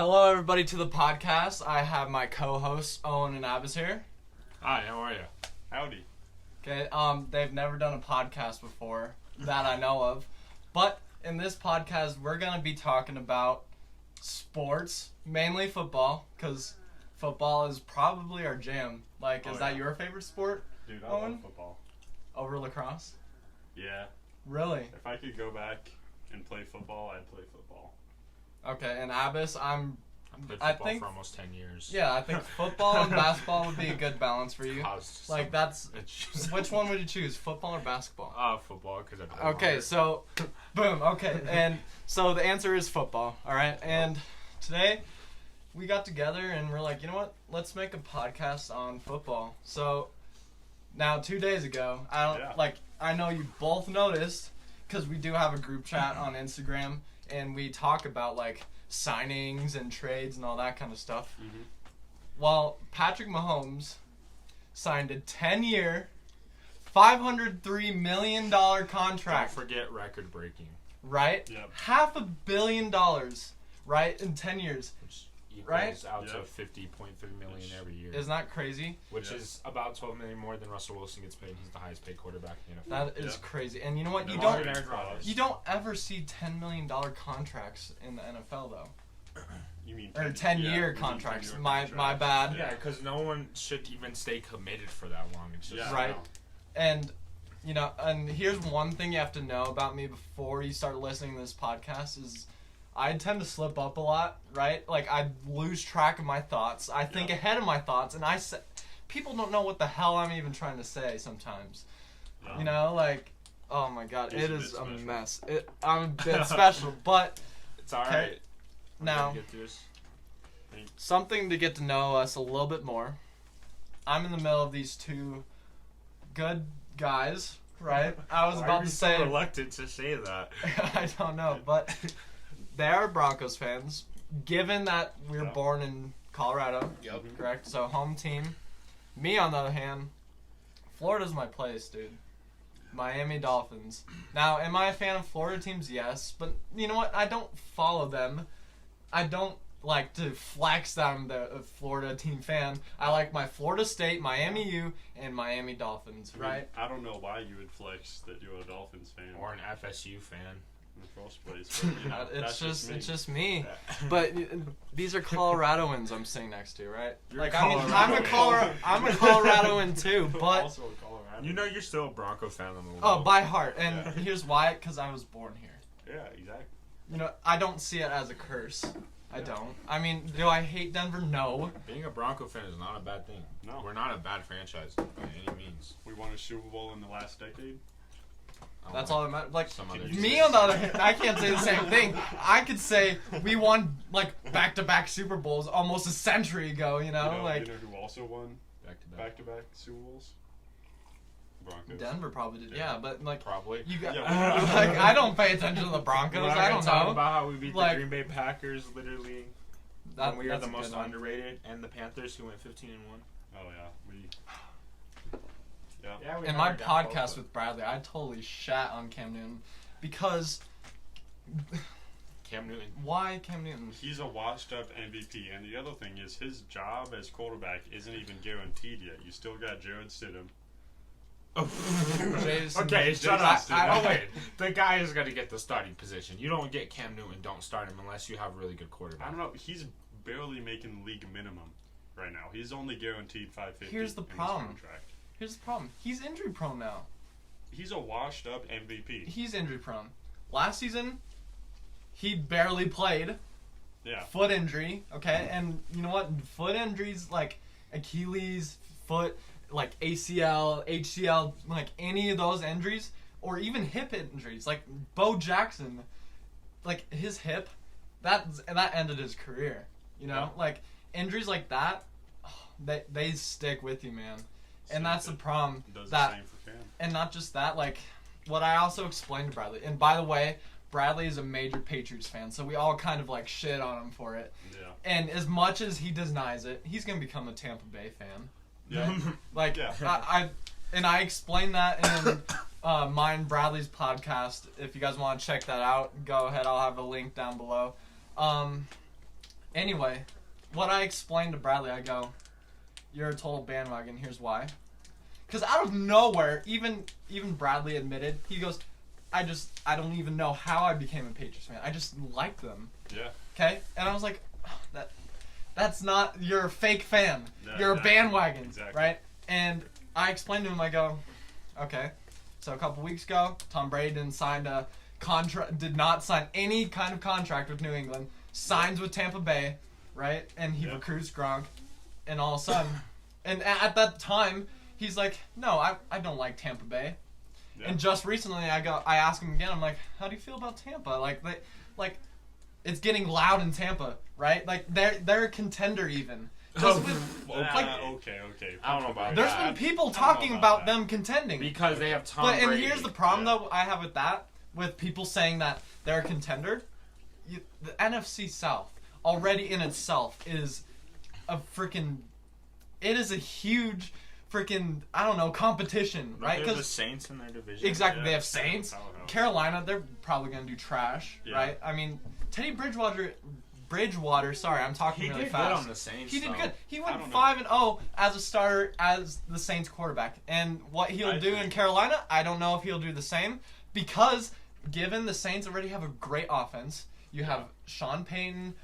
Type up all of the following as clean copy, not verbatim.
Hello, everybody, to the podcast. I have my co-hosts, Owen and Abbas here. Hi, how are you? Howdy. Okay, they've never done a podcast before that I know of. But in this podcast, we're going to be talking about sports, mainly football, because football is probably our jam. Like, is that your favorite sport, Dude, I Owen? love football. Over lacrosse? Yeah. Really? If I could go back and play football, I'd play football. Okay, and Abbas, I played football for almost 10 years. Yeah, I think football and basketball would be a good balance for you. Like, which one would you choose, football or basketball? Football, because I Okay, longer. so, boom, okay, and so the answer is football, alright, and today we got together and we're like, you know what, let's make a podcast on football. So, now 2 days ago, I know you both noticed, because we do have a group chat on Instagram, and we talk about, like, signings and trades and all that kind of stuff. Mm-hmm. Well, Patrick Mahomes signed a 10-year, $503 million contract. Don't forget record-breaking. Right? Yep. $500 million, right, in 10 years. Which equals Right? out to $50.3 million every year. Isn't that crazy? Which is about $12 million more than Russell Wilson gets paid. He's the highest paid quarterback in the NFL. That is crazy. And you know what? No You longer don't than Aaron Rodgers. you don't ever see $10 million contracts in the NFL, though. You mean Or 10-year 10-year contracts. 10-year My contracts. bad. Yeah, because no one should even stay committed for that long. It's just Yeah, Right. I know. And, you know, and here's one thing you have to know about me before you start listening to this podcast is I tend to slip up a lot, right? Like, I lose track of my thoughts. I think ahead of my thoughts, and people don't know what the hell I'm even trying to say sometimes. Yeah. You know, like, oh my God, He's it a is bit a special. mess. I'm a bit special, but it's all Okay. right. We're now, gonna get through this. something to get to know us a little bit more. I'm in the middle of these two good guys, right? I was Why about are you to so say, reluctant to say that. I don't know, but they are Broncos fans. Given that we were Yeah. born in Colorado, Yep. correct? So home team. Me, on the other hand, Florida's my place, dude. Miami Dolphins. Now, am I a fan of Florida teams? Yes, but you know what? I don't follow them. I don't like to flex that I'm a Florida team fan. I like my Florida State, Miami U, and Miami Dolphins, I mean, right? I don't know why you would flex that you're a Dolphins fan Or an FSU fan. in the first place. But, you know, It's that's just me. Yeah. But these are Coloradoans I'm sitting next to, right? You're Like, a I mean, Coloradoan. I'm a Coloradoan too, but also a Colorado. You know you're still a Bronco fan on the oh, low. by heart. And Yeah. here's why: because I was born here. Yeah, exactly. You know, I don't see it as a curse. I don't. I mean, do I hate Denver? No. Being a Bronco fan is not a bad thing. No. We're not a bad franchise by any means. We won a Super Bowl in the last decade. That's all that matters. Like, Some other me on the other hand, I can't say the same thing. I could say we won, like, back-to-back Super Bowls almost a century ago, you know? Like, you know who also won back to back. back-to-back Super Bowls? Broncos. Denver probably did. Yeah, but, like, Probably. you got, Yeah. like, I don't pay attention to the We're Broncos. not I gonna don't talk know. about how we beat Like- the Green Bay Packers literally when we were that's the a most good one. underrated, and the Panthers who went 15-1. Oh, yeah. Yeah, In my podcast with Bradley, I totally shat on Cam Newton because Cam Newton. why Cam Newton? He's a washed-up MVP, and the other thing is his job as quarterback isn't even guaranteed yet. You still got Jared Stidham. Jason- Okay, shut Jason up. Stidham. Oh wait, the guy is gonna get the starting position. You don't get Cam Newton. Don't start him unless you have a really good quarterback. I don't know. He's barely making league minimum right now. He's only guaranteed $550. Here's the in his problem. contract. Here's the problem. He's injury prone now. He's a washed-up MVP. He's injury prone. Last season, he barely played. Yeah. Foot injury, okay? And you know what? Foot injuries like Achilles, foot, like ACL, HCL, like any of those injuries, or even hip injuries, like Bo Jackson, like his hip, that ended his career. You know? Yeah. Like injuries like that, they stick with you, man. And that's the problem. Does that the same for Cam. And not just that, like, what I also explained to Bradley, and by the way, Bradley is a major Patriots fan, so we all kind of, like, shit on him for it. Yeah. And as much as he denies it, he's going to become a Tampa Bay fan. Yeah. Like, Yeah. I explained that in mine Bradley's podcast. If you guys want to check that out, go ahead. I'll have a link down below. Anyway, what I explained to Bradley, I go, "You're a total bandwagon. Here's why." Because out of nowhere, even Bradley admitted, he goes, I don't even know how I became a Patriots fan. I just like them. Yeah. Okay? And I was like, that's not, you're a fake fan. No, you're a bandwagon. Exactly. Right? And I explained to him, I go, okay. So a couple weeks ago, Tom Brady did not sign any kind of contract with New England, signs with Tampa Bay, right? And he recruits Gronk, and all of a sudden, and at that time, he's like, no, I don't like Tampa Bay. Yeah. And just recently, I asked him again. I'm like, how do you feel about Tampa? Like it's getting loud in Tampa, right? Like they're a contender even. Just with, okay. I don't know about there's that. been people talking about them contending because they have Tom Brady. And here's the problem though I have with that, with people saying that they're a contender. The NFC South already in itself is a freaking. It is a huge. Freaking, I don't know, competition, right? Because the Saints in their division. Exactly, they have Saints. Carolina, they're probably gonna do trash, right? I mean, Teddy Bridgewater. Sorry, I'm talking really fast. He did good on the Saints. He did good. He went 5-0 as a starter as the Saints quarterback. And what he'll do in Carolina, I don't know if he'll do the same because given the Saints already have a great offense, you have Sean Payton.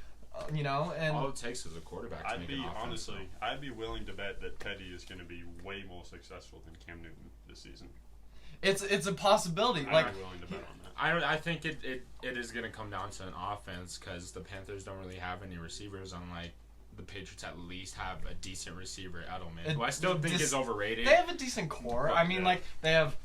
And all it takes is a quarterback to make an offense. Honestly, I'd be willing to bet that Teddy is going to be way more successful than Cam Newton this season. It's a possibility. I'd be willing to bet on that. I think it is going to come down to an offense because the Panthers don't really have any receivers, unlike the Patriots at least have a decent receiver, Edelman, who I still think is overrated. They have a decent core. I mean, they have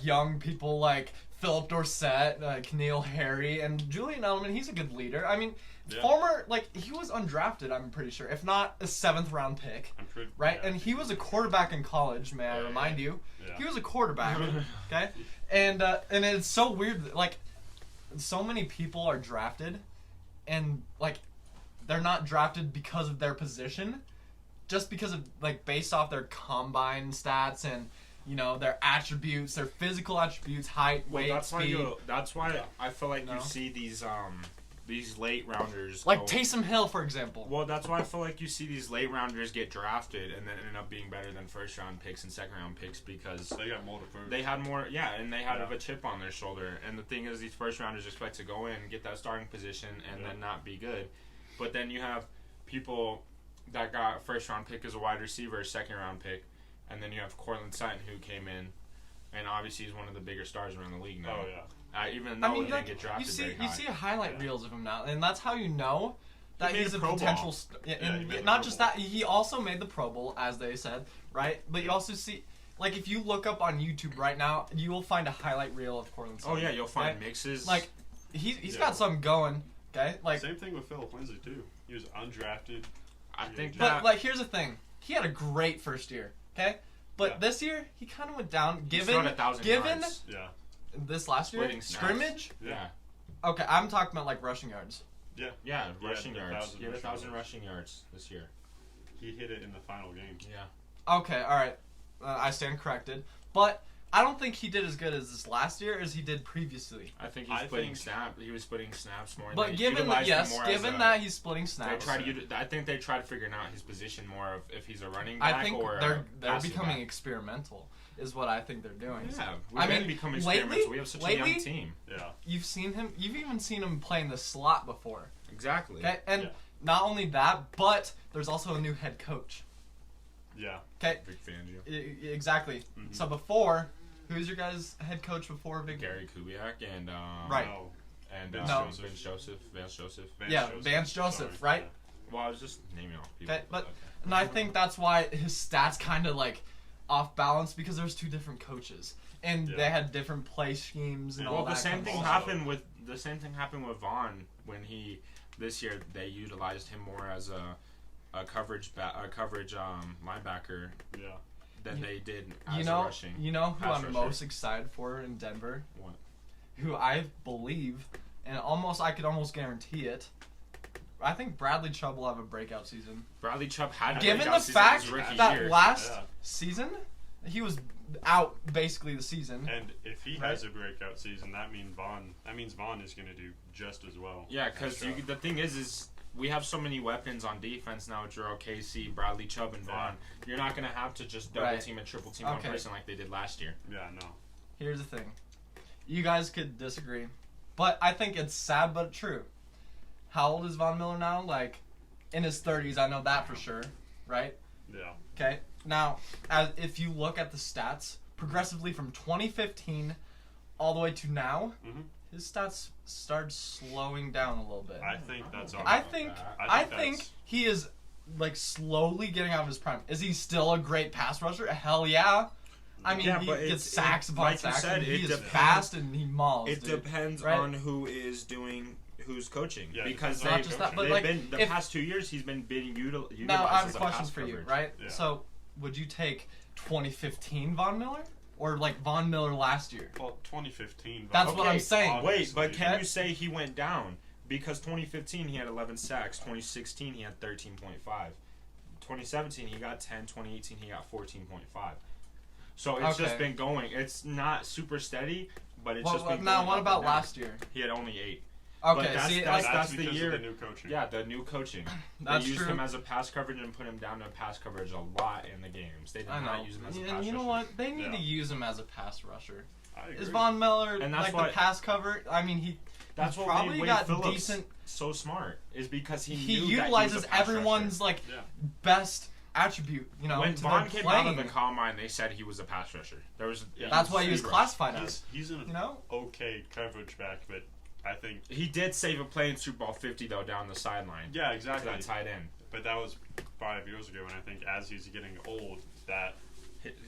young people like Philip Dorsett, N'Keal Harry, and Julian Edelman. He's a good leader. I mean, former, he was undrafted, I'm pretty sure, if not a 7th round pick, right? And he was a quarterback in college, may I remind you. Yeah. He was a quarterback, okay? And it's so weird, so many people are drafted, and, they're not drafted because of their position, just because of, based off their combine stats and, their attributes, their physical attributes, height, weight, speed. That's why I feel like you see these late rounders. Like Taysom Hill, for example. Well, that's why I feel like you see these late rounders get drafted and then end up being better than first round picks and second round picks because they got more to prove. They had more, and they had a chip on their shoulder. And the thing is, these first rounders expect to go in and get that starting position and then not be good. But then you have people that got first round pick as a wide receiver, second round pick. And then you have Cortland Sutton, who came in, and obviously he's one of the bigger stars around the league now. Oh, yeah. Even though he didn't get drafted very high. You see highlight reels of him now, and that's how you know that he's a potential... not just that, he also made the Pro Bowl, as they said, right? But you also see... if you look up on YouTube right now, you will find a highlight reel of Cortland Sutton. Oh, yeah, you'll find mixes. He's got something going, okay? Same thing with Philip Lindsay, too. He was undrafted. I think that... But, here's the thing. He had a great first year. Okay, but this year he kind of went down. Given yards. This last year scrimmage. Yeah. Okay, I'm talking about rushing yards. Yeah, rushing yards. He had 1,000 rushing yards this year. He hit it in the final game. Yeah. Okay, all right. I stand corrected, but I don't think he did as good as this last year as he did previously. I think he's splitting snaps. He was splitting snaps more. But given that he's splitting snaps, I think they tried figuring out his position more of if he's a running back I think or they're becoming experimental. Is what I think they're doing. Yeah, we've become experimental. We have such a young team. Yeah, you've seen him. You've even seen him play in the slot before. Exactly. Okay, and not only that, but there's also a new head coach. Yeah. Okay. Big Fangio. Exactly. Mm-hmm. So before. Who's your guys' head coach before Big? Gary Kubiak and right. And Vance Joseph. Vance Joseph, right? Yeah. Well, I was just naming off people. Okay, and I think that's why his stats kind of off balance because there's two different coaches and they had different play schemes and all that. The same thing happened with Vaughn when this year they utilized him more as a coverage linebacker. Yeah. Than they did as a rushing. You know who I'm most excited for in Denver? What? Who I believe, and I could almost guarantee it. I think Bradley Chubb will have a breakout season. Bradley Chubb had a given breakout the fact season that last season he was out basically the season. And if he has a breakout season, that means Vaughn is going to do just as well. Yeah, because the thing is we have so many weapons on defense now with Jarrell Casey, Bradley Chubb, and Vaughn. You're not going to have to just double team and triple team one person like they did last year. Yeah, no. Here's the thing. You guys could disagree, but I think it's sad but true. How old is Von Miller now? Like, in his 30s, I know that for sure, right? Yeah. Okay. Now, if you look at the stats, progressively from 2015 all the way to now, his stats started slowing down a little bit. I think that's all. I think he is like slowly getting out of his prime. Is he still a great pass rusher? Hell yeah. I mean, he gets sacks upon sacks. Said, he is fast and he mauls. It depends on who's coaching. Yeah, because not just that, but like the past 2 years he's been utilized. Now I have a question for coverage. you, right? Yeah. So, would you take 2015 Von Miller or like Von Miller last year? Well, 2015. That's what I'm saying. Wait, but can you say he went down? Because 2015 he had 11 sacks. 2016 he had 13.5. 2017 he got 10. 2018 he got 14.5. So it's just been going. It's not super steady, but it's just been going. Now, what about last year? He had only 8. Okay, but that's the year. Of the new coaching. Yeah, the new coaching. That's they used true. him as a pass coverage and put him down to pass coverage a lot in the games. They did not use him as a pass rusher. You know what? They need to use him as a pass rusher. I agree. Is Von Miller And that's like the pass cover? I mean, that's what probably made Wade got Phillips decent. So smart is because he utilizes that he was a pass everyone's rusher. like best attribute. You know, When to Vaughn their came out of playing. the combine, they said he was a pass rusher. There was That's why he was classified as. He's an okay coverage back, but I think he did save a play in Super Bowl 50 though down the sideline. Yeah, exactly. To that tight end. But that was 5 years ago, and I think as he's getting old, that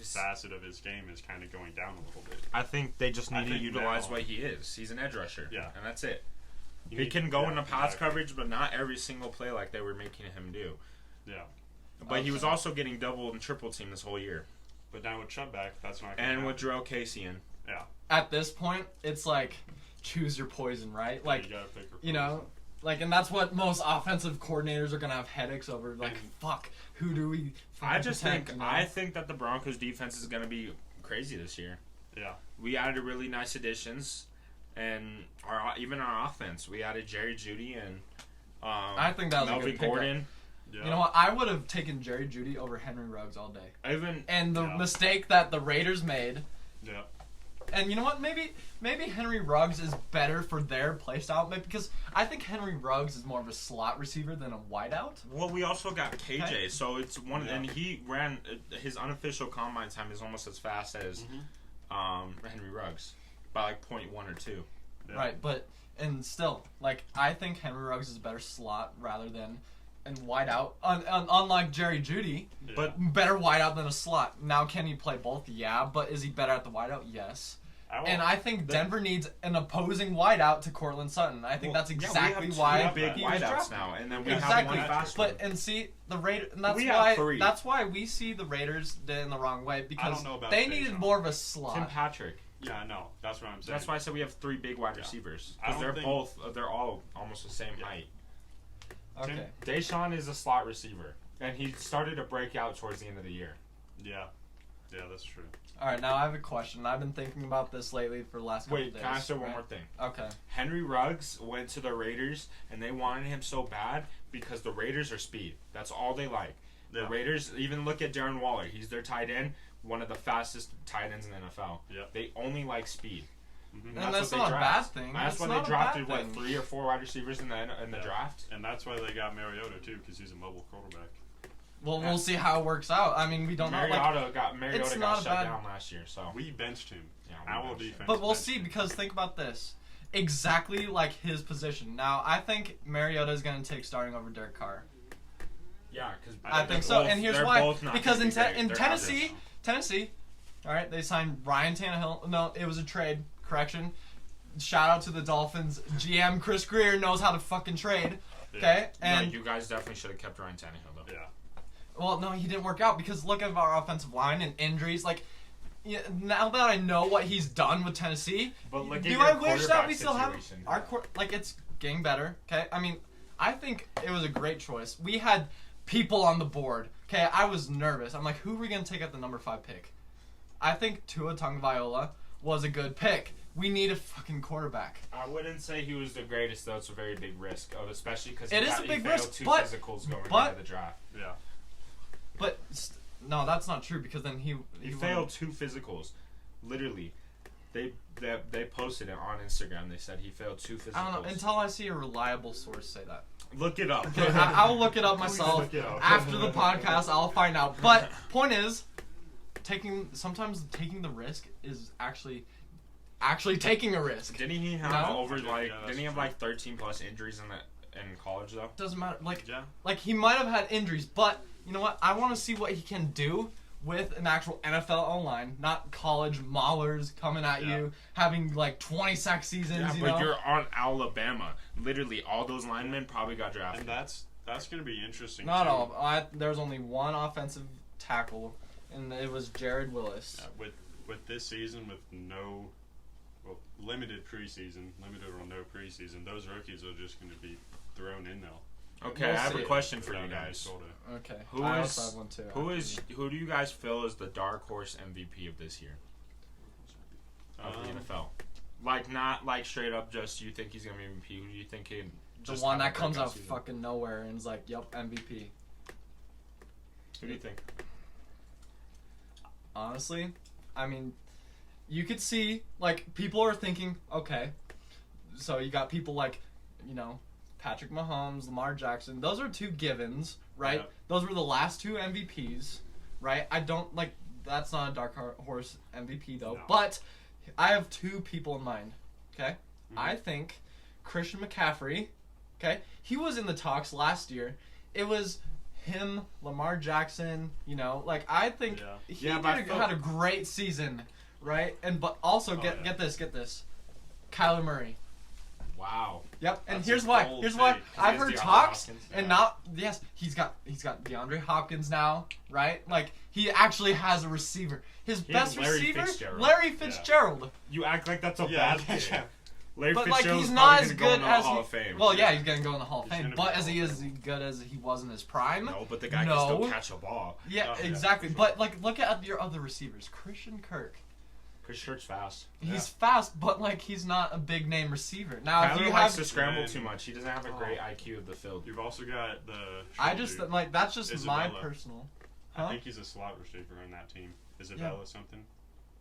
facet of his game is kind of going down a little bit. I think they just need to utilize now, what he is. He's an edge rusher. Yeah. And that's it. He can go into pass coverage, but not every single play like they were making him do. Yeah. But he was also getting double and triple team this whole year. But now with Chubb back, that's not going to And happen. with Jarrell Casey in. Yeah. At this point, it's like choose your poison, right? Like, you gotta pick your you know, like, and that's what most offensive coordinators are gonna have headaches over. Like, fuck, who do we? I think you know? I think that the Broncos defense is gonna be crazy this year. Yeah. We added really nice additions, and even our offense. We added Jerry Jeudy and I think that was Melvin a good pickup. Gordon. Yeah. You know what? I would have taken Jerry Jeudy over Henry Ruggs all day. And the Yeah. mistake that the Raiders made. Yeah. And you know what? Maybe Henry Ruggs is better for their playstyle, because I think Henry Ruggs is more of a slot receiver than a wideout. Well, we also got KJ, Okay. so it's one, Yeah. and he ran his unofficial combine time is almost as fast as Henry Ruggs by like 0.1 or 2. Yeah. Right, but and still, like, I think Henry Ruggs is a better slot rather than and wideout. Unlike Jerry Jeudy, Yeah. But better wideout than a slot. Now, can he play both? Yeah, but is he better at the wideout? Yes. And I think Denver needs an opposing wideout to Cortland Sutton. I think that's exactly why why we have he big was wideouts drafted. now, and then we Exactly. have one fast But one. and see the Raiders, and that's We have 3. That's why we see the Raiders did it in the wrong way, because don't know about they Dejan. needed more of a slot. Tim Patrick. Yeah, I know. That's what I'm saying. That's why I said we have 3 big wide receivers I because don't they're all almost the same height. Okay. Deshaun is a slot receiver, and he started to break out towards the end of the year. Yeah. Yeah, that's true. All right, now I have a question. I've been thinking about this lately for the last couple Wait, days. can I say one right? more thing? Okay. Henry Ruggs went to the Raiders, and they wanted him so bad because the Raiders are speed. That's all they like. Yeah. The Raiders, even look at Darren Waller. He's their tight end, one of the fastest tight ends in the NFL. Yep. They only like speed. Mm-hmm. And that's what not they a draft. bad thing. That's It's why not they a drafted, bad thing. 3 or 4 wide receivers in the draft? And that's why they got Mariota, too, because he's a mobile quarterback. Well, we'll see how it works out. I mean, we don't know. Like, Mariota it's got not a shut bad- down last year, so. We benched him. Yeah, Our benched him. defense. but we'll benched see, him. because think about this. Exactly like his position. Now, I think Mariota is going to take starting over Derek Carr. Yeah, because I think so, and here's why. Because in Tennessee, all right, they signed Ryan Tannehill. No, it was a trade. Correction. Shout out to the Dolphins. GM Chris Greer knows how to fucking trade. Okay, and you guys definitely should have kept Ryan Tannehill, though. Yeah. well, no, he didn't work out because look at our offensive line and injuries. Like, yeah, now that I know what he's done with Tennessee, But look at do your I wish that quarterback we still have situation. our like it's getting better. Okay, I mean, I think it was a great choice. We had people on the board. Okay, I was nervous. I'm like, who are we gonna take at the number 5 pick? I think Tua Tagovailoa was a good pick We need a fucking quarterback. I wouldn't say he was the greatest, though. It's a very big risk, especially because It is a big risk, two but- physicals going but- into the draft. Yeah. But no, that's not true because then He failed 2 physicals. Literally. They posted it on Instagram. They said he failed 2 physicals. I don't know until I see a reliable source say that. Look it up. Okay, I'll look it up myself Look it up. after the podcast. I'll find out. But point is, sometimes taking the risk is actually taking a risk. Didn't he have No? didn't he have like 13 plus injuries in college though? Doesn't matter. Yeah. Like he might have had injuries, but you know what? I want to see what he can do with an actual NFL O-line, not college maulers coming at you, having like 20 sack seasons. Yeah, you but know? you're on Alabama. Literally, all those linemen probably got drafted. And that's going to be interesting. Not too. all. There's only one offensive tackle, and it was Jared Willis. With this season, with limited or no preseason, those rookies are just going to be thrown in there. Okay, We'll I have see. a question for you Without any guys. sorta- Okay. Who I is- also have one too. Who do you guys feel is the dark horse MVP of this year of the NFL? Like not like straight up just you think he's gonna be MVP. Who do you think he The just one have a that comes breakout out season? fucking nowhere and is like, "Yup, MVP." Who do you think? Honestly, I mean, you could see like people are thinking, okay, so you got people like, you know, Patrick Mahomes, Lamar Jackson. Those are 2 givens, right? Yeah. Those were the last 2 MVPs, right? I don't like that's not a dark horse MVP though. No. But I have 2 people in mind. Okay, Mhm. I think Christian McCaffrey. Okay, he was in the talks last year. It was him, Lamar Jackson. You know, like I think Yeah. he Yeah, but I felt- had a great season, right? And but also yeah. get this, Kyler Murray. Wow. Yep, and That's here's a why. bold Here's why take. I've He heard has DeAndre talks, Hopkins, and yeah. now yes, he's got DeAndre Hopkins now, right? Like he actually has a receiver. His He best has Larry receiver, Fitzgerald. Larry Fitzgerald. You act like that's a Yeah. bad thing. Larry But like Fitzgerald's he's not probably as gonna go in good the as Hall he. of Fame. Well, yeah, he's gonna go in the Hall of He's Fame, gonna but be as he Hall of is good as he was in his prime. No, but the guy No. can still catch a ball. Yeah, Oh, yeah, exactly. for sure. But like, look at your other receivers. Christian Kirk. Chris Shirt's fast. He's fast, but like he's not a big name receiver. Now, if Kyler you likes have, to scramble And- too much. He doesn't have a great IQ of the field. You've also got the. I short just dude. like that's just my Isabella. personal. I Huh? think he's a slot receiver on that team. Isabella something.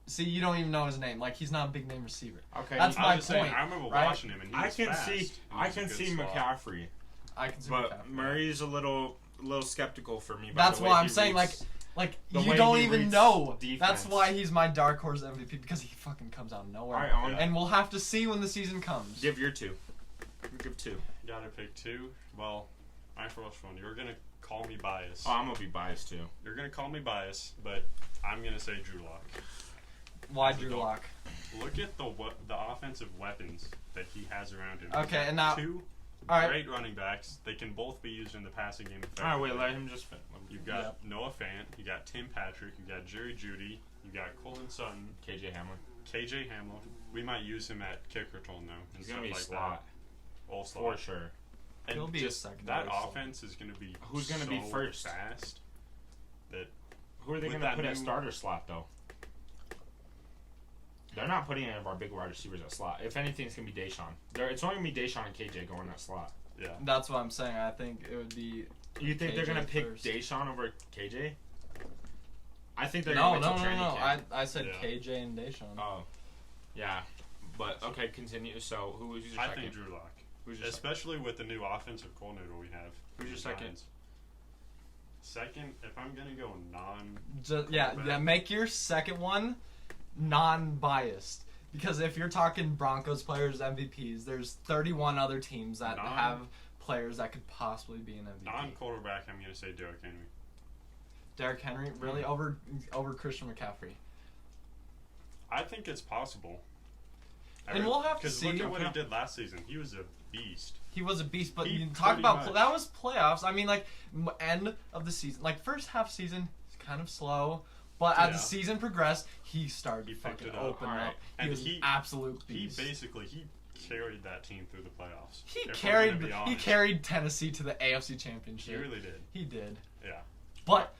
See, you don't even know his name. Like he's not a big name receiver. Okay, That's I my was just saying, point, I remember right? watching him, and he I was can fast. see He I was a can good see slot. McCaffrey, I can see but McCaffrey. Murray's a little skeptical for me. That's by the way why I'm he saying reads- like the you way don't he even reads know. defense. That's why he's my dark horse MVP because he fucking comes out of nowhere. I own And we'll have to see when the season comes. Give your 2. Give 2. Gotta pick 2. Well, my first one. You're gonna call me biased. Oh, I'm gonna be biased too. You're gonna call me biased, but I'm gonna say Drew Lock. Why As a Drew dog. Lock? Look at the offensive weapons that he has around him. Okay, He's got and now- 2 all right. great running backs. They can both be used in the passing game. All right, wait, effectively. let him just. You've got Noah Fant, you got Tim Patrick, you got Jerry Jeudy, you got Colin Sutton, KJ Hamler. KJ Hamler. We might use him at kick return though. And He's stuff gonna be like slot that. All for slot. sure. And He'll be a just secondary that slot. offense is gonna be Who's gonna be so first? fast. That Who are they With gonna that put at new- starter slot though? They're not putting any of our big wide receivers at slot. If anything, it's gonna be Deshaun. It's only gonna be Deshaun and KJ going at slot. yeah. That's what I'm saying. I think it would be. You think they're KJ gonna pick first. Deshaun over KJ? I think they're No, gonna no, wait till no, training no. camp. I said Yeah. KJ and Deshaun. Oh, yeah, but okay, continue. So who's your I second? think Drew Lock. Who's your second? Especially with the new offensive coordinator we have. Who's your the second? Giants. Second, if I'm gonna go Yeah, quarterback. make your second one non-biased. Because if you're talking Broncos players MVPs, there's 31 other teams that have players that could possibly be an MVP. non-quarterback, I'm gonna say Derrick Henry. Derrick Henry, really over Christian McCaffrey. I think it's possible. And we'll have to Because see. look at what he did last season. He was a beast. He was a beast, but He you talk pretty about much- that was playoffs. I mean, like end of the season, like first half season, it's kind of slow. But as the Yeah. season progressed, he started He to picked fucking it up. open Alright. up. He And was he- an absolute He beast. basically carried that team through the playoffs. He If we're carried gonna be he honest. carried Tennessee to the AFC He Championship. really did. He did. Yeah. But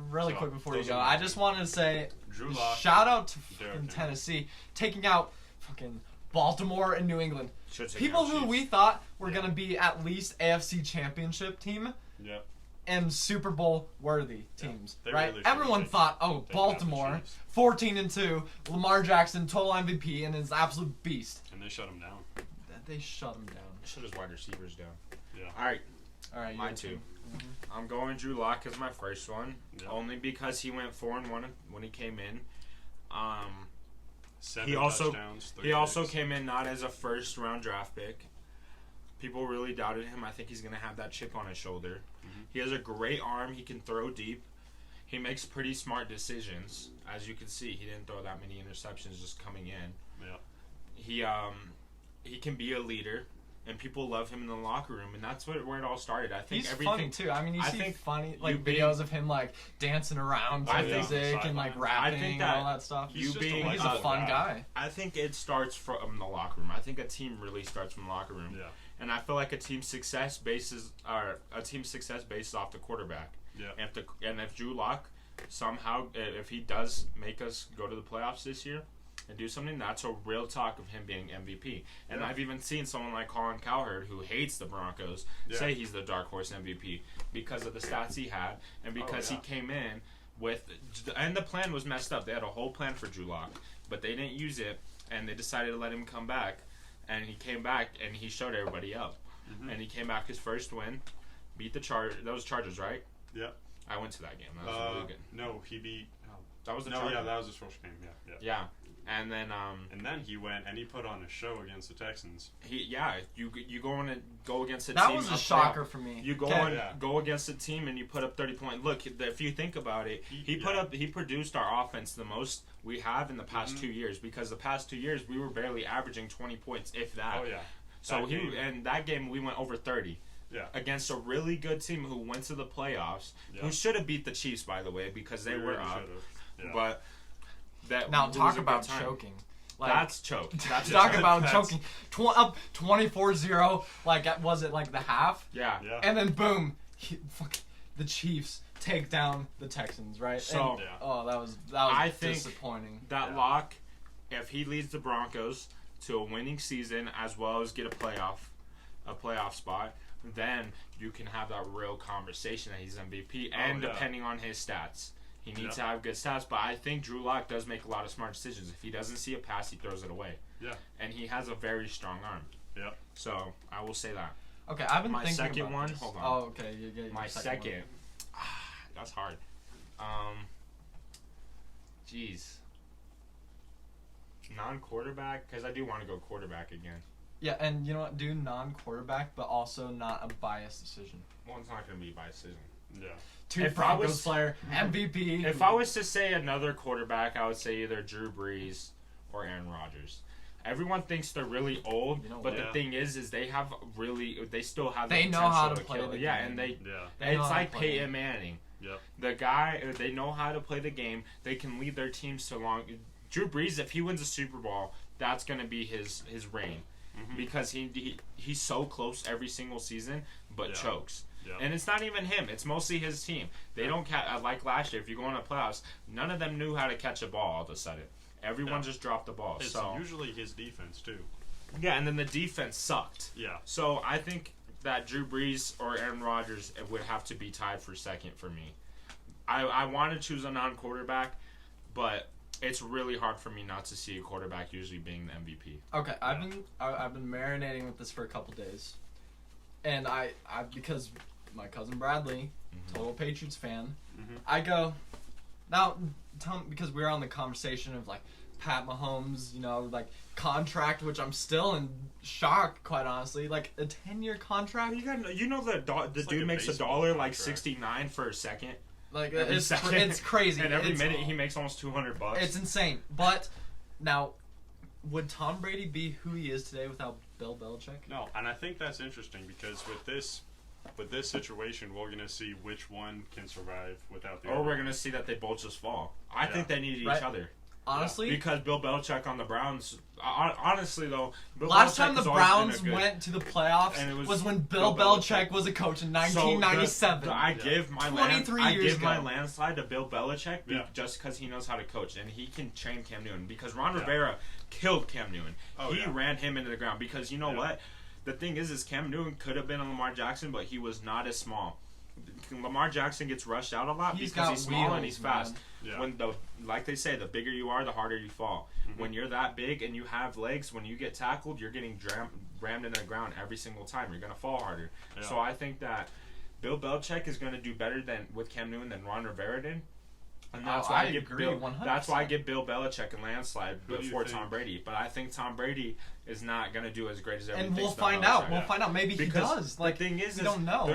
really So, quick before you those go, are my I just wanted to say Drew Lock. shout out to Derrick fucking Henry. Tennessee taking out fucking Baltimore and New England. Should take People out who Chiefs. we thought were gonna be at least AFC Championship team Yeah. and Super Bowl worthy teams, They right? really should've Everyone taken- thought, taken out the Baltimore, Chiefs. 14-2, Lamar Jackson, total MVP, and is an absolute beast. And they shut him down. They shut him down. Shut his wide receivers down. Yeah. All right, All right, my your two. team. I'm going Drew Lock as my first one, Yeah. only because he went 4-1 when he came in. 7 He also- touchdowns. 3 He also picks. came in not as a first round draft pick. People really doubted him. I think he's going to have that chip on his shoulder. Mm-hmm. He has a great arm. He can throw deep. He makes pretty smart decisions. As you can see, he didn't throw that many interceptions just coming in. Yeah. He can be a leader, and people love him in the locker room, and that's where it all started. I think He's everything. funny too. I mean, you I see think funny you being- videos of him like dancing around to I think- music and like sideline. rapping I think and that all that stuff. He's just a being- He's a likable fun guy. I think it starts from the locker room. I think a team really starts from the locker room. Yeah. And I feel like a team's success bases off the quarterback. Yeah. If Drew Lock somehow, if he does make us go to the playoffs this year and do something, that's a real talk of him being MVP. And Yeah. I've even seen someone like Colin Cowherd, who hates the Broncos, Yeah. say he's the dark horse MVP because of the stats he had and because yeah. he came in with, and the plan was messed up. They had a whole plan for Drew Lock, but they didn't use it, and they decided to let him come back. And he came back and he showed everybody up. Mm-hmm. And he came back his first win, beat the Chargers, right? Yeah. I went to that game. That was really good. No, he beat. That was the No, Chargers. yeah, that was his first game. Yeah. Yeah, and then And then he went and he put on a show against the Texans. you go against a That team. was a playoff. shocker for me. You go Okay. on, Yeah. go against a team and you put up 30 points. Look, if you think about it, he produced our offense the most we have in the past 2 years, because the past 2 years we were barely averaging 20 points, if that. Oh yeah. So That that game we went over 30. Yeah. Against a really good team who went to the playoffs, Yeah. who should have beat the Chiefs, by the way, because they were really up. should've. Yeah. But that Now it was talk a good about time. choking. Like, That's choke. That's a talk choke. about That's- choking. Up 24-0. Like was it like the half? Yeah. Yeah. And then boom, the Chiefs take down the Texans, right? So- And- Yeah. oh, that was I think disappointing. That Yeah. Lock, if he leads the Broncos to a winning season as well as get a playoff spot, then you can have that real conversation that he's MVP. And yeah. depending on his stats, he needs to Yeah. have good stats. But I think Drew Lock does make a lot of smart decisions. If he doesn't see a pass, he throws it away. Yeah. And he has a very strong arm. Yeah. So I will say that. Okay, I've been My thinking second about one? this. Hold on. Oh, okay. You get your My second. second. That's hard. Jeez. Non-quarterback, because I do want to go quarterback again. Yeah, and you know what? Do non-quarterback, but also not a biased decision. Well, it's not going to be by decision. Yeah. Two If I Broncos was- player, MVP. If I was to say another quarterback, I would say either Drew Brees or Aaron Rodgers. Everyone thinks they're really old, You know but what? the thing is they still have the They know potential how to to play kill. the Yeah, game. and they Yeah. They know it's how to like play Peyton it. Manning. Yep. The guy, they know how to play the game. They can lead their teams to long. Drew Brees, if he wins a Super Bowl, that's going to be his reign, Mhm. because he's so close every single season, but Yeah. chokes. Yeah. And it's not even him; it's mostly his team. They Yeah. don't like last year. If you go in the playoffs, none of them knew how to catch a ball all of a sudden. Everyone Yeah. just dropped the ball. It's So usually his defense too. yeah, and then the defense sucked. Yeah. So I think that Drew Brees or Aaron Rodgers would have to be tied for second for me. I want to choose a non-quarterback, but it's really hard for me not to see a quarterback usually being the MVP. Okay, I've been marinating with this for a couple days, and I because my cousin Bradley, total Patriots fan, Mhm. I go now. Tell me, because we were on the conversation of like Pat Mahomes, like contract, which I'm still in shock, quite honestly. Like a 10-year contract. The It's dude like a makes baseball $1 like contract. 69 for a second. Like Every it's second. it's crazy. And every It's- minute he makes almost $200. It's insane. But now, would Tom Brady be who he is today without Bill Belichick? No, and I think that's interesting because with this situation, we're gonna see which one can survive without the Or other. we're gonna see that they both just fall. I Yeah. think they need each Right. other. honestly, because Bill Belichick on the Browns. Honestly, though, Bill last Belichick time the has always Browns been a good- went to the playoffs and it was was when Bill Bill Belichick Belichick. was a coach in So 1997. I give my 23 I years give my ago. landslide to Bill Belichick Yeah. just because he knows how to coach and he can train Cam Newton. Because Ron Yeah. Rivera killed Cam Newton. Oh, He yeah. ran him into the ground. Because you know Yeah. what? The thing is Cam Newton could have been on Lamar Jackson, but he was not as small. Lamar Jackson gets rushed out a lot He's because got he's small and wheels, he's fast. man. Yeah. When like they say, the bigger you are, the harder you fall. Mhm. When you're that big and you have legs, when you get tackled, you're getting rammed into the ground every single time. You're gonna fall harder. Yeah. So I think that Bill Belichick is gonna do better than with Cam Newton than Ron Rivera did. And that's why I give agree Bill. 100%. That's why I give Bill Belichick a landslide Who do you before think- Tom Brady. But I think Tom Brady is not gonna do as great as everyone And we'll thinks about find out. Belichick. We'll find out. Maybe he Because does. Like, the thing is we don't know.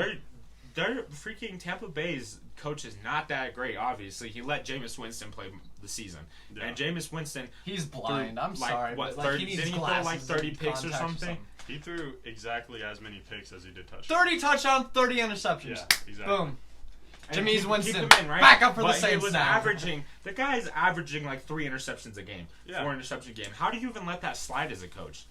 Their freaking Tampa Bay's coach is not that great. Obviously, he let Jameis Winston play the season, Yeah. and Jameis Winston He's blind. I'm like, sorry. what, but, like, 30 he needs didn't he throw, glasses like, 30 and picks or contacts something? He threw exactly as many picks as he did touchdowns. 30 touchdowns, 30 interceptions. Yeah, exactly. Boom. And Jameis keep Winston, him in, right? back up for the But he Saints was now. averaging. The guy's averaging like 3 interceptions a game, Yeah. 4 interception a game. How do you even let that slide as a coach?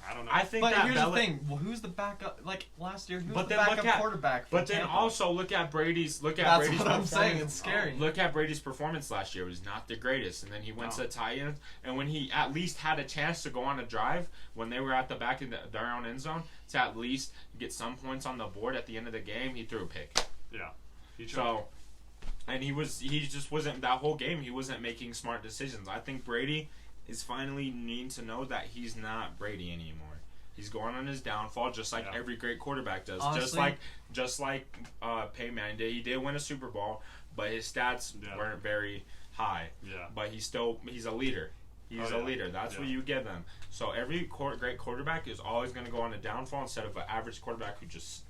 I don't know. I think But that here's the thing. Well, who's the backup? Like, last year, who was But the then look backup at- quarterback for But then Tampa? also look at Brady's. That's Brady's what I'm saying. performance. It's scary. Look at Brady's performance last year. It was not the greatest, and then he went No. to Titans, and when he at least had a chance to go on a drive when they were at the back of their own end zone to at least get some points on the board at the end of the game, he threw a pick. Yeah. He tried. So, and he just wasn't that whole game. He wasn't making smart decisions. I think Brady is finally needing to know that he's not Brady anymore. He's going on his downfall, just like Yeah. every great quarterback does. Honestly, just like Peyton Manning did. He did win a Super Bowl, but his stats Yeah. weren't very high. Yeah. But he's a leader. He's Oh, a yeah. leader. That's what Yeah. you give them. So every great quarterback is always going to go on a downfall instead of an average quarterback who just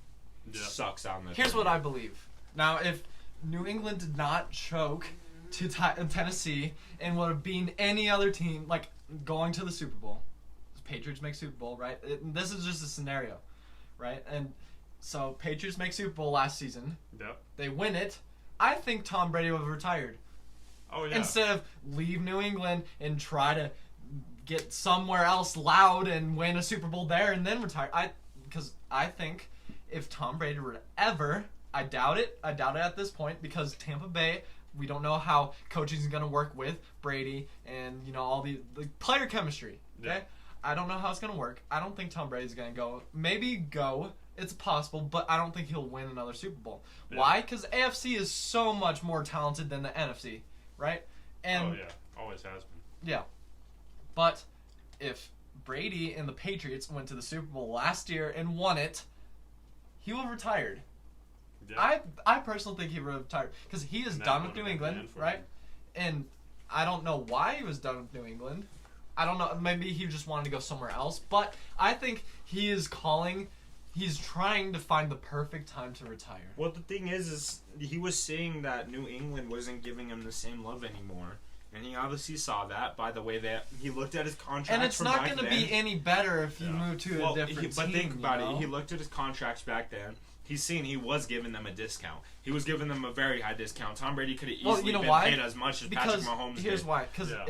Yeah. sucks out in the. Here's what I believe. Now, if New England did not choke to Tennessee and would have beaten any other team, like going to the Super Bowl, the Patriots make Super Bowl, right? This is just a scenario, right? And so Patriots make Super Bowl last season. Yep. They win it. I think Tom Brady would have retired. Oh yeah. Instead of leave New England and try to get somewhere else loud and win a Super Bowl there and then retire. Because I think if Tom Brady were to ever, I doubt it at this point, because Tampa Bay, we don't know how coaching is going to work with Brady and, you know, all the player chemistry, okay? Yeah. I don't know how it's going to work. I don't think Tom Brady's going to go. Maybe go. It's possible, but I don't think he'll win another Super Bowl. Yeah. Why? Because AFC is so much more talented than the NFC, right? And Oh yeah. Always has been. yeah. But if Brady and the Patriots went to the Super Bowl last year and won it, he would have retired. Yeah. I personally think he would have retired because he is And that done with would New have been the England, end for right? him. And I don't know why he was done with New England. I don't know. Maybe he just wanted to go somewhere else. But I think he is calling. He's trying to find the perfect time to retire. Well, the thing is he was seeing that New England wasn't giving him the same love anymore, and he obviously saw that by the way that he looked at his contract. And it's not going to be any better if you Yeah. move to a different But team. think about you know? it. He looked at his contracts back then. He's seen he was giving them a discount. He was giving them a very high discount. Tom Brady could have easily Well, you know been why? paid as much as Because Patrick Mahomes here's did. why. Because Yeah.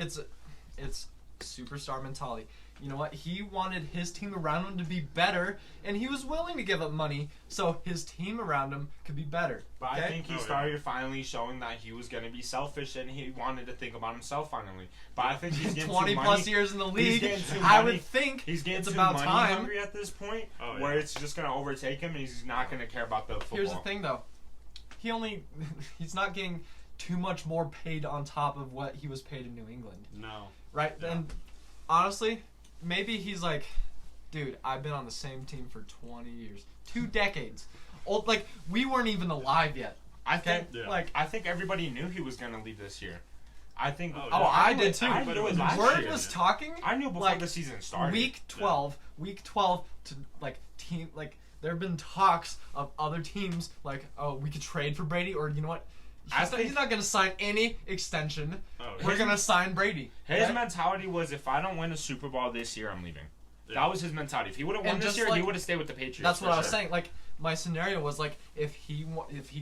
it's superstar mentality. You know what? He wanted his team around him to be better, and he was willing to give up money so his team around him could be better. But okay? I think he Oh, yeah. started finally showing that he was going to be selfish and he wanted to think about himself finally. But I think he's getting 20 too plus money. years in the He's league, getting too I money. would think He's getting it's too about money time. hungry at this point, Oh, yeah. where it's just going to overtake him, and he's not going to care about the football. Here's the thing, though. He's not getting too much more paid on top of what he was paid in New England, No. right? Yeah. And honestly, maybe he's like, dude, I've been on the same team for 20 years, 2 decades. Old, like we weren't even alive yet. I Okay, think, Yeah. I think everybody knew he was going to leave this year. I think. Oh, Oh, yeah. I knew did it- too. I but knew it it was last Word year. was talking. I knew before like, the season started. Week 12 to team there have been talks of other teams like, oh, we could trade for Brady, or you know what, he's not going to sign any extension. Oh, We're yeah. going to sign Brady. His okay? mentality was, if I don't win a Super Bowl this year, I'm leaving. That was his mentality. If he would have won And this just year, he like- would have stayed with the Patriots. That's for what I was sure. saying. Like my scenario was like if he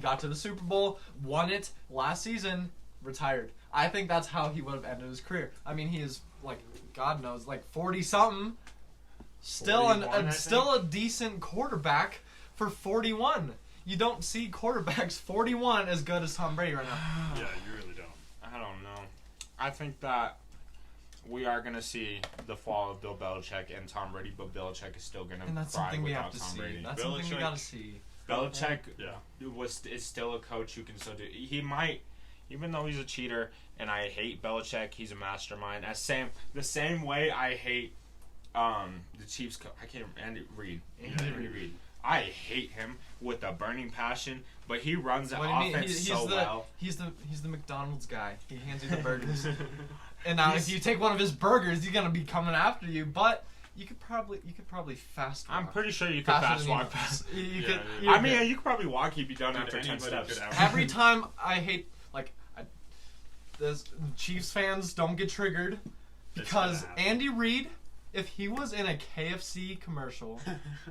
got to the Super Bowl, won it last season, retired. I think that's how he would have ended his career. I mean, he is like, God knows, like 40 something. Still 41, still a decent quarterback for 41. You don't see quarterbacks 41 as good as Tom Brady right now. Yeah, you really don't. I don't know. I think that we are going to see the fall of Bill Belichick and Tom Brady, but Belichick is still going to And that's thrive something we without have to Tom see. Brady. That's something we got to see. Belichick Yeah. is still a coach who can still do. He might, even though he's a cheater, and I hate Belichick, he's a mastermind. The same way I hate the Chiefs. I can't remember Reid. Andy Reid. I hate him with a burning passion, but he runs the offense well. He's the McDonald's guy. He hands you the burgers. And now if you take one of his burgers, he's gonna be coming after you. But you could probably fast walk. I'm pretty sure you could fast walk. You could probably walk. He'd be done after 10 steps. Every time I hate this Chiefs fans don't get triggered because Andy Reid, if he was in a KFC commercial,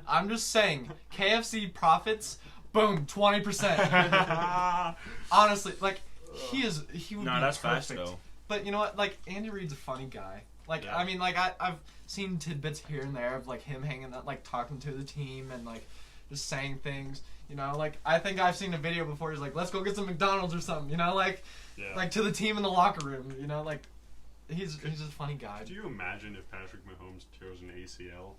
I'm just saying, KFC profits, boom, 20%. Honestly, like he would be that's perfect. fast though. But you know what? Like Andy Reid's a funny guy. Like I mean, like I've seen tidbits here and there of like him hanging out, like talking to the team and like just saying things. You know, like I think I've seen a video before. He's like, "Let's go get some McDonald's or something." You know, like to the team in the locker room. You know, like he's a funny guy. Do you imagine if Patrick Mahomes chose an ACL?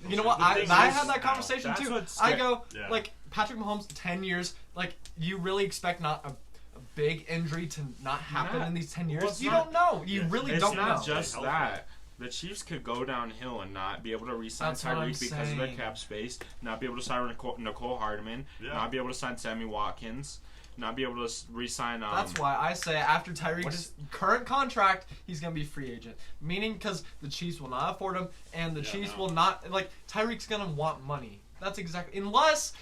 You know what? I had that conversation too. I go like Patrick Mahomes, 10 years. Like you really expect not a big injury to not happen in these 10 years? Well, you don't know. You really don't know. It's not just that. The Chiefs could go downhill and not be able to re-sign Tyreek because of their cap space, not be able to sign Nicole Hardman, not be able to sign Sammy Watkins, not be able to re-sign... That's why I say after Tyreek's current contract, he's going to be free agent. Meaning because the Chiefs will not afford him, and the Chiefs will not... Like, Tyreek's going to want money. That's exactly... Unless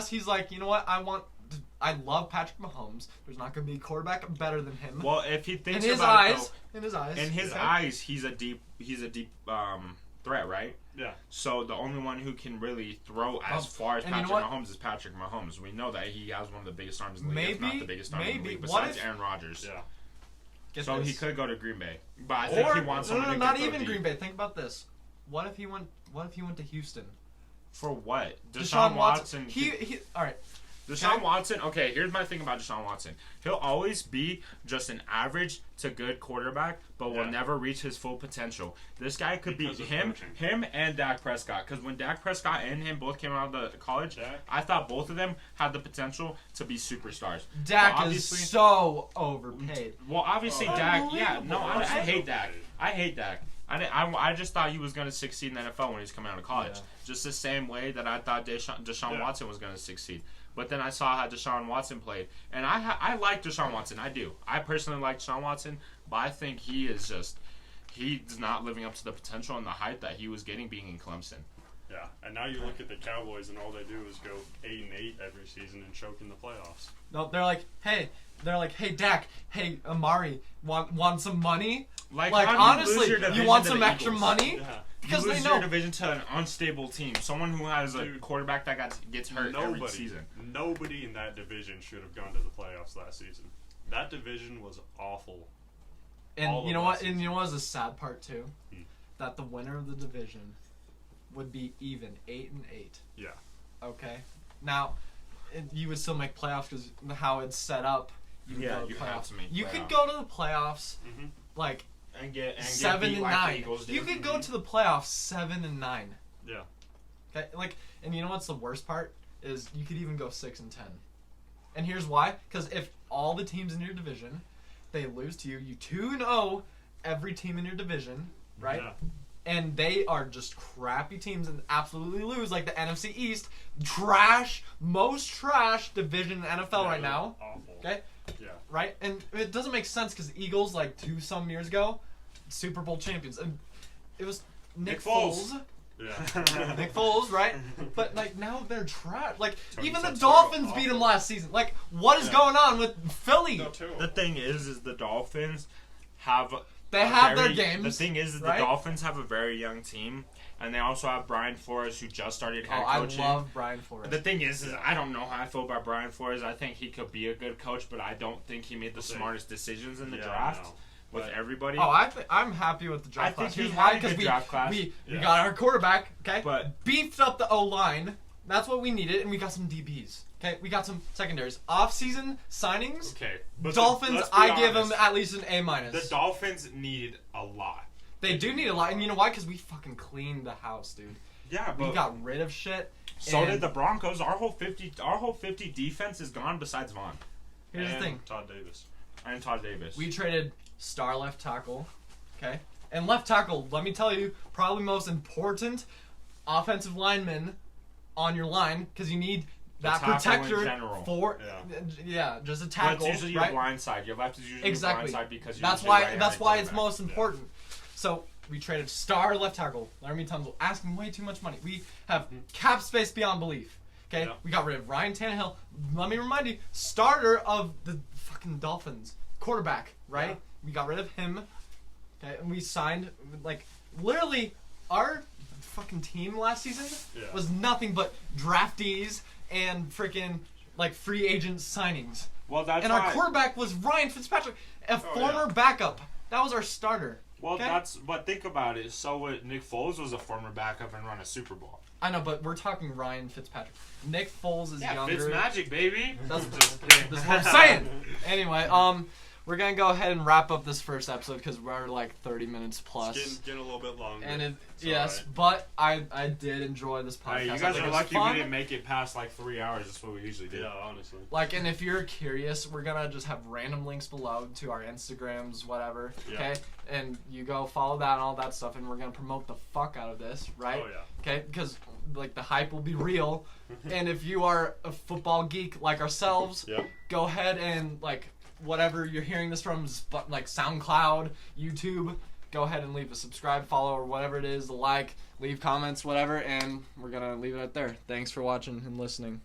he's like, you know what, I love Patrick Mahomes. There's not going to be a quarterback better than him. Well, if he thinks in his eyes, he's a deep threat, right? Yeah. So the only one who can really throw as far as Patrick Mahomes is Patrick Mahomes. We know that he has one of the biggest arms in the league, if not the biggest arm in the league, besides Aaron Rodgers. Yeah. So he could go to Green Bay, but I think he wants someone. Not even Green Bay. Think about this. What if he went to Houston? For what? Deshaun Watson. All right. Deshaun Watson, okay, here's my thing about Deshaun Watson. He'll always be just an average to good quarterback, but will never reach his full potential. This guy could be him and Dak Prescott. Because when Dak Prescott and him both came out of the college, I thought both of them had the potential to be superstars. Dak is so overpaid. Well, obviously Dak, I hate Dak. I hate Dak. I just thought he was going to succeed in the NFL when he was coming out of college. Yeah. Just the same way that I thought Deshaun Watson was going to succeed. But then I saw how Deshaun Watson played. And I like Deshaun Watson. I do. I personally like Deshaun Watson. But I think he's not living up to the potential and the hype that he was getting being in Clemson. Yeah. And now you look at the Cowboys and all they do is go 8-8 every season and choke in the playoffs. No, they're like, hey, Dak, hey, Amari, want some money? Like honestly, you want some extra money? Yeah. Because you lose your division to an unstable team, someone who has a quarterback that gets hurt every season. Nobody in that division should have gone to the playoffs last season. That division was awful. And you know what? And you know what was the sad part too? That the winner of the division would be even 8-8. Yeah. Okay. Now, you would still make playoffs because how it's set up. You have to make. You could go to the playoffs, like. And get 7-9. You could go to the playoffs 7-9. Yeah. Okay, and you know what's the worst part is you could even go 6-10. And here's why: because if all the teams in your division they lose to you, you 2-0 every team in your division, right? Yeah. And they are just crappy teams and absolutely lose, like the NFC East, most trash division in the NFL right now. Awful. Okay. Yeah. Right? And it doesn't make sense because the Eagles, like 2-some years ago, Super Bowl champions. And it was Nick Foles. Yeah. Nick Foles, right? But, like, now they're trash. Like, even the Dolphins beat him last season. Like, what is going on with Philly? The thing is the Dolphins have They have their games. The thing is, right? the Dolphins have a very young team, and they also have Brian Flores, who just started head coaching. I love Brian Flores. The thing is I don't know how I feel about Brian Flores. I think he could be a good coach, but I don't think he made the smartest decisions in the draft with everybody. I'm happy with the draft class. He's had a good draft class. We got our quarterback, okay? But beefed up the O-line. That's what we needed, and we got some DBs. Okay, we got some secondaries. Off-season signings. Okay, Dolphins, I give them at least an A-. The Dolphins need a lot. They do need a lot, and you know why? Because we fucking cleaned the house, dude. Yeah, but we got rid of shit. So did the Broncos. Our whole 50 defense is gone besides Vaughn. Here's the thing. Todd Davis. And Todd Davis. We traded star left tackle, okay? And left tackle, let me tell you, probably most important offensive lineman on your line, because you need that protector for just a tackle. But it's usually right? your blind side. Your left is usually your blind side because you're that's why it's most important. So we traded star left tackle Laramie Tunzel, asking way too much money. We have cap space beyond belief. Okay, we got rid of Ryan Tannehill. Let me remind you, starter of the fucking Dolphins, quarterback. Right? Yeah. We got rid of him. Okay, and we signed literally our fucking team last season was nothing but draftees and freaking free agent signings. Well, that's and our quarterback was Ryan Fitzpatrick, a former backup. That was our starter. Well, but think about it. So Nick Foles was a former backup and run a Super Bowl. I know, but we're talking Ryan Fitzpatrick. Nick Foles is younger. Fitz magic, baby. That's what I'm saying. Anyway, we're gonna go ahead and wrap up this first episode because we're 30 minutes plus. It's getting a little bit longer. And but I did enjoy this podcast. Hey, you guys are lucky we didn't make it past 3 hours. That's what we usually do. Yeah, honestly. And if you're curious, we're gonna just have random links below to our Instagrams, whatever. Okay, and you go follow that and all that stuff, and we're gonna promote the fuck out of this, right? Oh yeah. Okay, because the hype will be real, and if you are a football geek like ourselves, go ahead and whatever you're hearing this from, SoundCloud, YouTube, go ahead and leave a subscribe, follow, or whatever it is, leave comments, whatever, and we're going to leave it out there. Thanks for watching and listening.